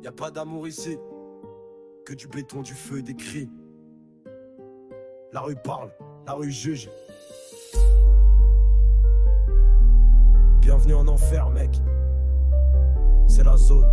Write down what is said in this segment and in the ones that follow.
Y a pas d'amour ici, que du béton, du feu et des cris. La rue parle, la rue juge. Bienvenue en enfer, mec. C'est la zone.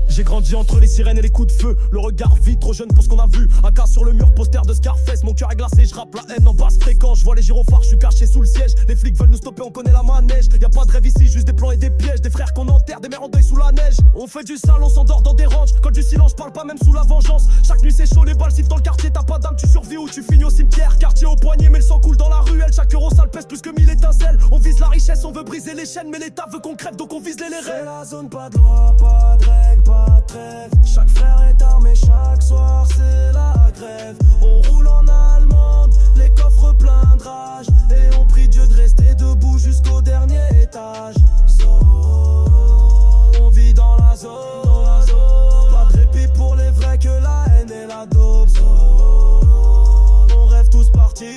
J'ai grandi entre les sirènes et les coups de feu. Le regard vide, trop jeune pour ce qu'on a vu. AK sur le mur, poster de Scarface. Mon cœur est glacé, je rappe la haine en basse fréquence. Je vois les gyrophares, je suis caché sous le siège. Les flics veulent nous stopper, on connaît la manège. Y'a pas de rêve ici, juste des plans et des pièges. Des frères qu'on enterre, des mères en deuil sous la neige. On fait du sale, on s'endort dans des ranges. Quand du silence, je parle pas même sous la vengeance. Chaque nuit c'est chaud, les balles sifflent dans le quartier. T'as pas d'âme, tu survis ou tu finis au cimetière. Quartier au poignet, mais le sang coule dans la ruelle. Chaque euro sale pèse plus que 1000 étincelles. On vise la richesse, on veut briser les chaînes. Mais l'État veut qu'on crève, donc on vise les rêves. C'est la zone, pas de loi, pas de règles, pas de trêve. Chaque frère est armé, chaque soir c'est la grève. On roule en allemande, les coffres pleins de rage. Et on prie Dieu de rester debout jusqu'au dernier étage. Zone, on vit dans la zone. Pas de répit pour les vrais, que la haine et la dope. Zone, on rêve tous partir,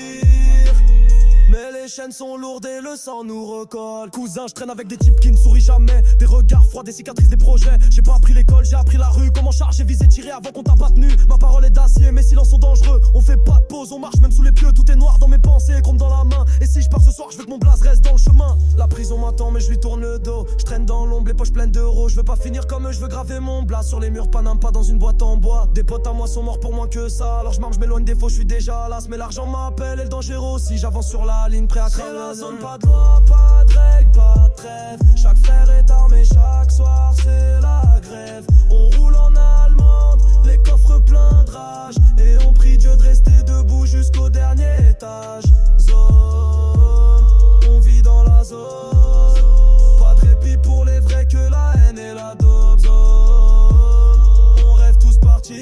mais les chaînes sont lourdes et le sang nous recolle. Cousin, je traîne avec des types qui ne sourient jamais. Des regards froids, des cicatrices, des projets. J'ai pas appris l'école, j'ai appris la rue. Comment charger, viser, tirer avant qu'on t'a pas tenu. Ma parole est d'acier, mes silences sont dangereux. On fait pas de pause, on marche même sous les pieux. Tout est noir dans mes pensées, chrome dans la main. Et si je pars ce soir, je veux que mon blaze reste dans le chemin. La prison m'attend, mais je lui tourne le dos. Je traîne dans l'ombre, les poches pleines d'euros. Je veux pas finir comme eux, je veux graver mon blaze sur les murs Paname, pas dans une boîte en bois. Des potes à moi sont morts pour moins que ça. Alors je marche, je m'éloigne des faux, je suis déjà las. Mais l'argent m'appelle et le danger aussi. J'avance sur la ligne, prêt à craindre la zone. Pas de loi, pas de règles, pas de trêve. Chaque frère est armé, chaque soir c'est la grève. On roule en allemande, les coffres pleins de rage. Et on prie Dieu de rester debout jusqu'au dernier étage. Zone, on vit dans la zone. Pas de répit pour les vrais, que la haine et la dope. Zone, on rêve tous partir,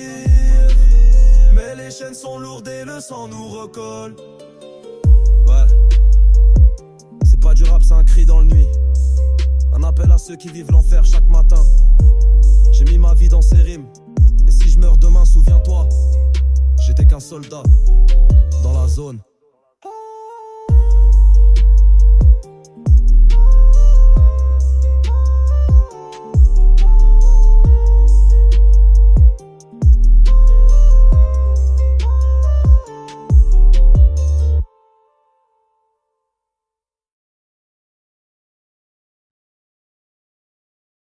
mais les chaînes sont lourdes et le sang nous recolle. Ouais, c'est pas du rap, c'est un cri dans le nuit. Un appel à ceux qui vivent l'enfer chaque matin. J'ai mis ma vie dans ces rimes. Et si je meurs demain, souviens-toi, j'étais qu'un soldat dans la zone.